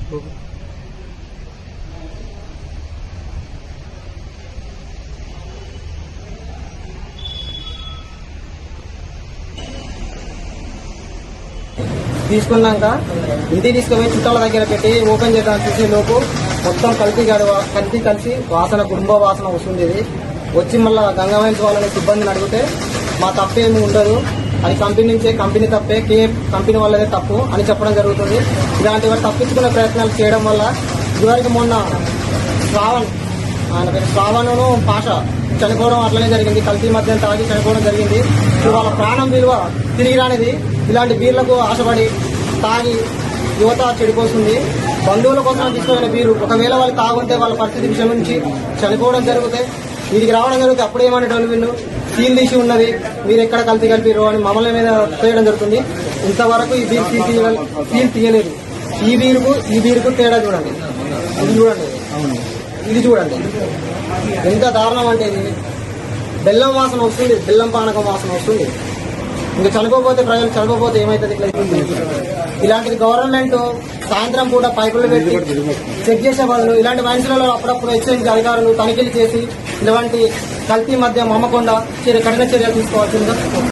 తీసుకున్నాక ఇంటికి తీసుకుపోయి చుట్టాల దగ్గర పెట్టి ఓపెన్ చేద్దాం చూసే లోపు మొత్తం కలిసి వాసన కుటుంబ వాసన వస్తుంది. ఇది వచ్చి మళ్ళీ గంగావైన్స్ వాళ్ళని సిబ్బందిని అడిగితే మా తప్పేమీ ఉండదు, అది కంపెనీ నుంచే, కంపెనీ తప్పే, కంపెనీ వాళ్ళదే తప్పు అని చెప్పడం జరుగుతుంది. ఇలాంటి వారు తప్పించుకునే ప్రయత్నాలు చేయడం వల్ల ఇదివరకు మొన్న ఆయన పేరు శ్రావణను పాష చనిపోవడం అట్లనే జరిగింది. కల్తీ మద్యం తాగి చనిపోవడం జరిగింది. వాళ్ళ ప్రాణం విలువ తిరిగి రానిది ఇలాంటి బీర్లకు ఆశపడి తాగి యువత చెడిపోతుంది. బంధువుల కోసం తీసుకున్న బీరు ఒకవేళ వాళ్ళు తాగుంటే వాళ్ళ పరిస్థితి విషయం నుంచి చనిపోవడం జరిగితే వీరికి రావడం జరిగితే అప్పుడేమనేటోళ్ళు వీళ్ళు సీల్ తీసి ఉన్నది, మీరు ఎక్కడ కల్తీ కలిపిరు అని మమ్మల్ని మీద చేయడం జరుగుతుంది. ఇంతవరకు ఈ బీర్ సీల్ తీయలేదు. ఈ బీరుకు తేడా చూడండి, ఇది చూడండి ఎంత దారుణం అంటే ఇది బెల్లం వాసన వస్తుంది, బెల్లం పానకం వాసన వస్తుంది. ఇంకా చనిపోతే ప్రజలు చనిపోతే ఏమవుతుంది? ఇలాంటిది గవర్నమెంట్ సాయంత్రం పూట పైపులు పెట్టి చెక్ చేసే బదులు ఇలాంటి వైన్స్లలో అప్పుడప్పుడు ఎక్సైజ్ అధికారులు తనిఖీలు చేసి ఇలాంటి కల్తీ మద్యం అమ్మకుండా కఠిన చర్యలు తీసుకోవాల్సిందిగా